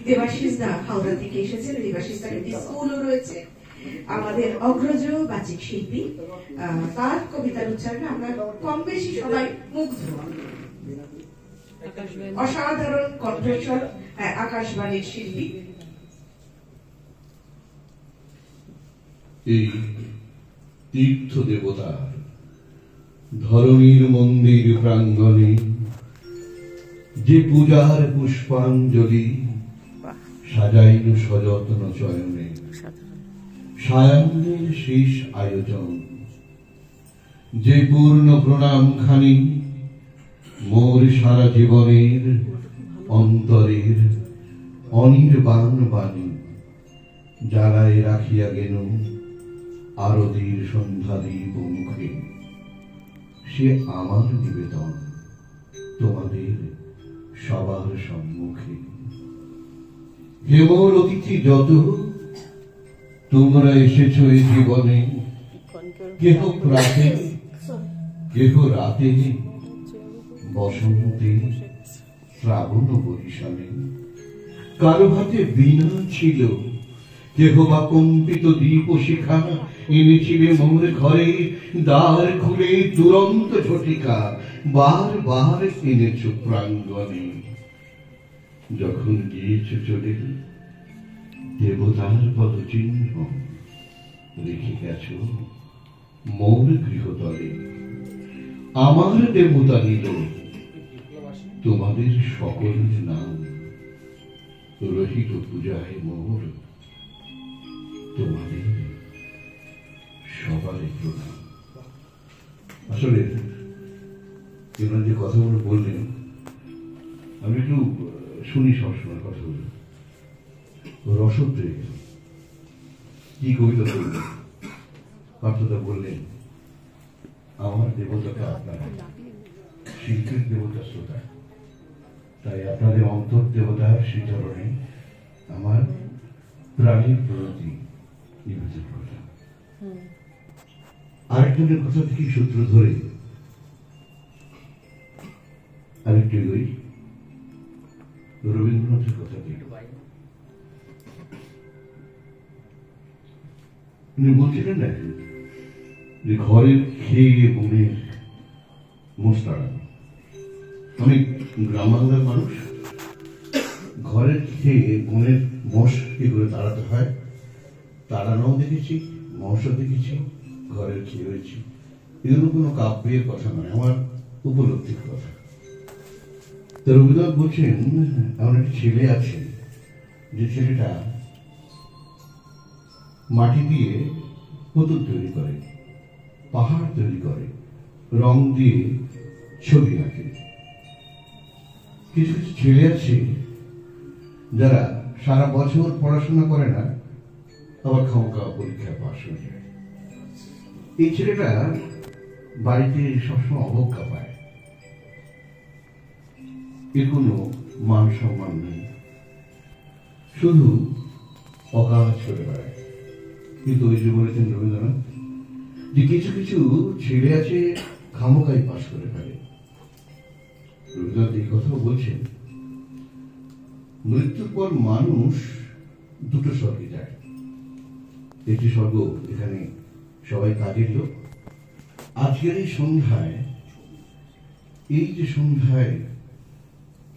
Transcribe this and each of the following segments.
দেবাশিস দা হাওড়া থেকে এসেছেন। দেবাশিস দার একটি স্কুলও রয়েছে। আমাদের অগ্রজ বাচিক শিল্পী, তার কবিতার উচ্চারণে আমরা কম বেশি সবাই মুগ্ধ। অসাধারণ কণ্ঠস্বর, আকাশবাণীর শিল্পী। এই তীর্থ দেবতার ধরণীর মন্দির প্রাঙ্গণে যে পূজার পুষ্পাঞ্জলি সাজাইল সযত্ন চয়নে, সায়াহ্নের শেষ আয়োজন, যে পূর্ণ প্রণাম খানি মোর সারা জীবনের অন্তরের অনির্বাণ বাণী জ্বালায় রাখিয়া গেল আরতির সন্ধ্যাদীপ মুখে। সে আমার নিবেদন তোমাদের সবার সম্মুখে। হে মোর অতিথি যত, তোমরা এসেছ এই জীবনে, কেহ প্রাতে কেহ রাতে, বসন্তে শ্রাবণ বরিশালে। কারো হাতে বীণা ছিল, কেহ বা কম্পিত দীপ শিখা এনেছিলে মোর ঘরে। দ্বার খুলে দুরন্ত ঝটিকা বার বার এনেছ প্রাঙ্গণে। যখন গিয়েছ চলে দেবতার পদচিহ্ন রেখে গেছ মোর গৃহতলে। আমার দেবতা নিল তোমাদের সকলের নাম, রহিত পূজায় মোর তোমাদের সবারই প্রণাম। আসলে এনার যে কথাগুলো বললেন আমি একটু শুনি সবসময় কথাগুলো, রসদ্রে কি কবিতা বললেন, পার্থদা বললেন আমার দেবতাটা আপনারা, শিল্পীর দেবতা শ্রোতা, তাই আপনাদের অন্তর দেবতার শ্রীচরণে আমার প্রাণীর প্রতি নিবেদন করলাম। আরেকজনের কথা থেকে সূত্র ধরে আরেকটি বই রবীন্দ্রনাথের কথা থেকে উনি বলছিলেন না যে ঘরের খেয়ে বনের মোষ তাড়ানো। আমি গ্রাম বাংলার মানুষ, ঘরের খেয়ে বনের মোষ কি করে তাড়াতে হয় তাড়ানোও দেখেছি, মোষও দেখেছি, ঘরের খেয়ে হয়েছি। এগুলো কোনো কাব্যের কথা নয়, আমার উপলব্ধির কথা। তো রবীন্দ্রনাথ বলছেন এমন একটি ছেলে আছে যে ছেলেটা মাটি দিয়ে পুতুল তৈরি করে, পাহাড় তৈরি করে, রং দিয়ে ছবি আঁকে। কিছু কিছু ছেলে আছে যারা সারা বছর পড়াশোনা করে না, আবার খামোখা পরীক্ষায় পাশ হয়ে যায়। এই ছেলেটা বাড়িতে সবসময় অবজ্ঞা পায়, এর কোনো মান সম্মান নেই, শুধু অকাজ করে বেড়ায়। কিন্তু ওই যে বলেছেন রবীন্দ্রনাথ যে কিছু কিছু ছেলে আছে খামোখাই পাশ করে ফেলে। রবীন্দ্রনাথ এই কথাও বলছেন মৃত্যুর পর মানুষ দুটো স্বর্গে যায়। একটি স্বর্গ এখানে সবাই কাজের লোক। আজকের এই সন্ধ্যায়, এই যে সন্ধ্যায়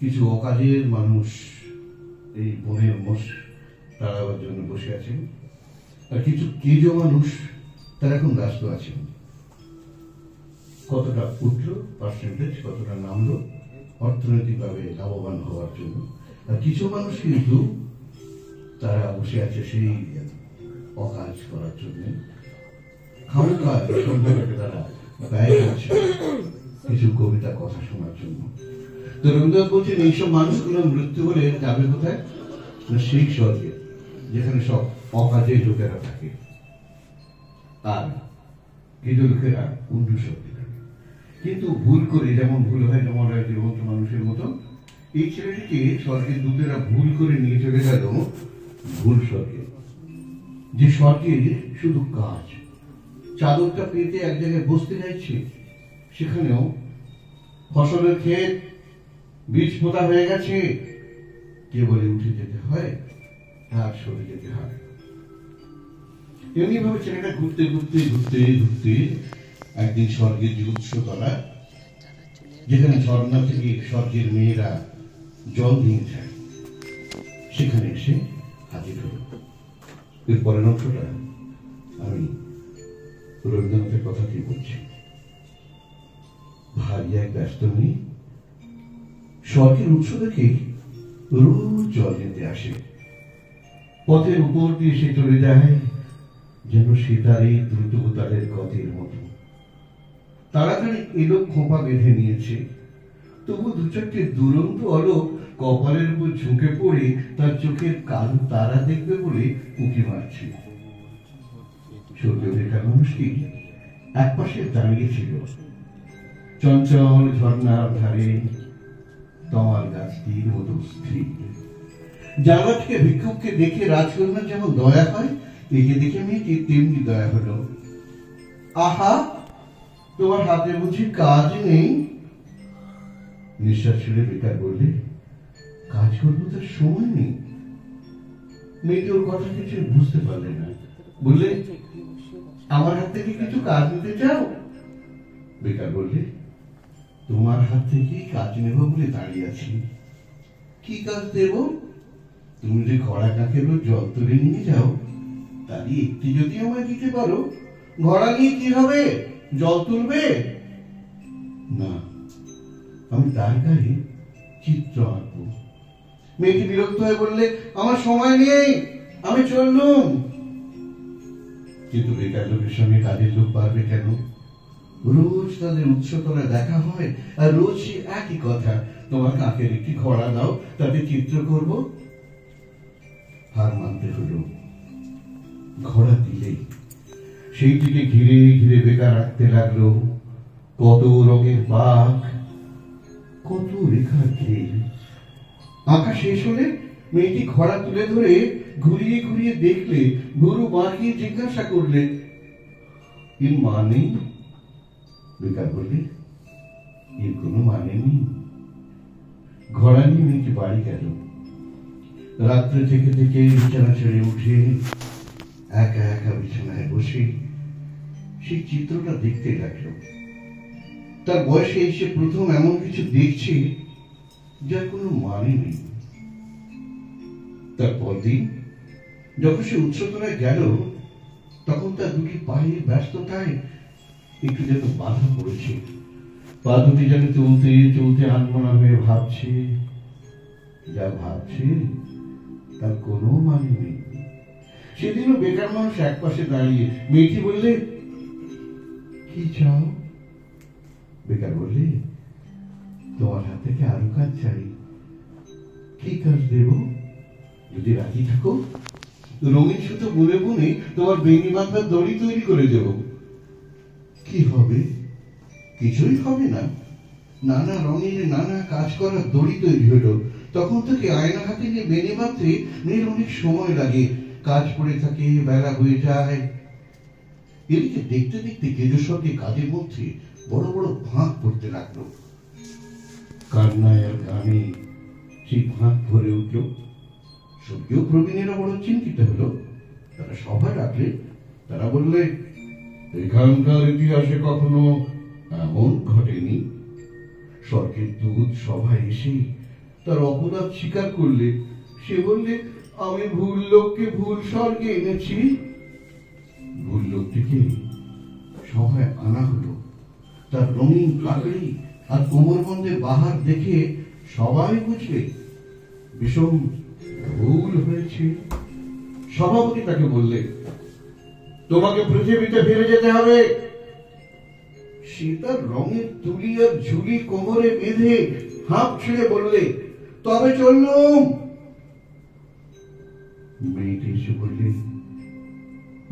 কিছু অকাজের মানুষ এই বনের মোষ তাড়াবার জন্য বসে আছেন, আর কিছু কেজো মানুষ তারা এখন ব্যস্ত আছেন। কতটা উঠলো পার্সেন্টেজ, কতটা নামলো অর্থনৈতিকভাবে লাভবান হওয়ার জন্য, আর কিছু মানুষ কিন্তু তারা বসে আছে সেই অকাজ করার জন্য, খামোখা সন্ধ্যাটাকে তারা ব্যয় করছে কিছু কবিতা কথা শোনার জন্য। তো রবীন্দ্রনাথ বলছেন এইসব মানুষগুলো মৃত্যু হলে যাবে কোথায় না সেই স্বর্গে যেখানে সব অকাজে লোকেরা থাকে, আর কিছু লোকেরা অন্য স্বর্গে থাকে। কিন্তু ভুল করে, যেমন ভুল হয় যেমন জীবন্ত মানুষের মতো, এই ছেলেটিকে স্বর্গের দূতেরা ভুল করে নিয়ে চলে গেল ভুল স্বর্গে, যে স্বর্গে শুধু কাজ। চাদরটা পেতে এক জায়গায় বসতে যাচ্ছে, সেখানেও ফসলের ক্ষেত, বীজ পোতা হয়ে গেছে, কে বলে উঠে যেতে হয় আর সরে যেতে হয়। এমনি ভাবে ছেলেটা ঘুরতে ঘুরতে ঘুরতে ঘুরতে একদিন স্বর্গের যে উৎসতলা, যেখানে ঝর্ণা থেকে স্বর্গের মেয়েরা জল নিয়ে যায়, সেখানে এসে হাজির হল। এর পরের অংশটা আমি রবীন্দ্রনাথের কথাতেই বলছি। ভারী এক ব্যস্ত মেয়ে স্বর্গের উৎস থেকে রোজ জল নিতে আসে। পথের উপর দিয়ে সে চলে যায় যেন সেতারে দ্রুততালের গতের মতো। তাড়াতাড়ি এলো খোঁপা বেঁধে নিয়েছে, তবু দু চারটে দুরন্ত আলোক কপালের উপর ঝুঁকে পড়ে তার চোখের কালো তারা দেখবে বলে উঁকি মারছে। সূর্যদেখার মানুষটি এক পাশে দাঁড়িয়েছিল চঞ্চল ঝর্ণার ধারে, তমাল গাছটির মতো স্থির। জানলা থেকে ভিক্ষুককে দেখে রাজকন্যার যেমন দয়া হয়, একে দেখে মেয়েটি তেমনি দয়া হলো। আহা, তোমার হাতে বুঝি কাজ নেই? নিঃশ্বাস ছেড়ে বেকার বললে, কাজ করবো তার সময় নেই। মেয়েটি ওর কথা কিছু বুঝতে পারলে না, বললে, আমার হাত থেকে কিছু কাজ নিতে চাও? বেকার বললে, তোমার হাত থেকে কাজ নেব বলে দাঁড়িয়ে আছি। কি কাজ দেব? তুমি যে ঘোড়া কাকের জল তুলে নিয়ে যাও, তারই একটি যদি আমায় দিতে পারো। ঘোড়া নিয়ে কি হবে? জল তুলবে? না, আমি তার গায়ে চিত্র আঁকবো। মেয়েটি বিরক্ত হয়ে বললে, আমার সময় নেই, আমি চললুম। কিন্তু বেকার লোকের সঙ্গে কাজের লোক পারবে কেন? রোজ তাদের উৎসতলায় দেখা হয়, আর রোজ সে একই কথা, তোমার কাকের একটি ঘোড়া দাও, তাতে চিত্র করব। হার মানতে হলো। ঘোড়া দিলেই সেইটিকে ঘিরে ঘিরে বেকার আঁকতে লাগলো কত রঙের বাঘ, কত রেখার খেল। আঁকা শেষ হলে মেয়েটি ঘোড়া তুলে ধরে ঘুরিয়ে ঘুরিয়ে দেখলে, গুরু বাঁকিয়ে জিজ্ঞাসা করলে, এর মানে? বেকার বললে, এর কোনো মানে নেই। ঘোড়া নিয়ে মেয়েটি বাড়ি গেল। রাত্রে থেকে থেকে বিছানা ছেড়ে উঠে একা একা বিছানায় বসে সেই চিত্রটা দেখতে লাগলো। তার বয়সে এসে প্রথম এমন কিছু দেখছে যার কোনো মানে নেই। তার পরদিন যখন সে উৎসতলায় গেল, তখন তার দুটি পায়ে ব্যস্ততায় একটু যেন বাধা পড়েছে। পা দুটি যেন চলতে চলতে আনমনা হয়ে ভাবছে, যা ভাবছে তার কোনো মানে নেই। সেদিনও বেকার মানুষ এক পাশে দাঁড়িয়ে। মেয়েটি বললে, কি চাও? বেকার বললে, তোমার হাত থেকে আরো কাজ চাই। কি কাজ দেব? যদি রাজি থাকো, রঙিন সুতো বুনে বুনে তোমার বেনি বাঁধার দড়ি তৈরি করে দেব। কি হবে? কিছুই হবে না। নানা রঙের নানা কাজ করার দড়ি তৈরি হলো। তখন থেকে আয়না হাতে নিয়ে বেনি বাঁধতে মেয়ের অনেক সময় লাগে। কাজ পড়ে থাকে, বেলা হয়ে যায়। এদিকে দেখতে দেখতে কেজস্বরকে কাজের মধ্যে বড় বড় ভাঁক পড়তে লাগলো। কান্নায় আর গানে সেই ভাঁক ভরে উঠল। সবকেও প্রবীণেরা বড় চিন্তিত হলো। তারা সভা ডাকলে। তারা বললে, এখানকার ইতিহাসে কখনো এমন ঘটেনি। স্বর্গের দূত সভায় এসে তার অপরাধ স্বীকার করলে। সে বললে, আমি ভুল লোককে ভুল স্বর্গে এনেছি। ভুল লোকটিকে সভায় আনা হলো। তার রঙিন পাগড়ি আর কোমরবন্ধে বাহার দেখে সবাই বুঝলে বিষম ভুল হয়েছে। সভাপতি তাকে বললে, তোমাকে পৃথিবীতে ফিরে যেতে হবে। সে তার রঙের তুলি আর ঝুলি কোমরে বেঁধে হাঁপ ছেড়ে বললে, তবে চললুম। মেয়েটি এসে বললে,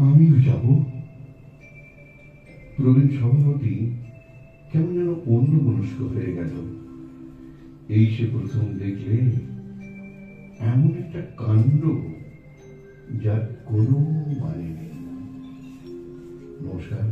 আমিও যাব। প্রবীণ সভাপতি কেমন যেন অন্য মনস্ক হয়ে গেল। এই সে প্রথম দেখলে এমন একটা কাণ্ড যার কোনো মানে নেই। নমস্কার।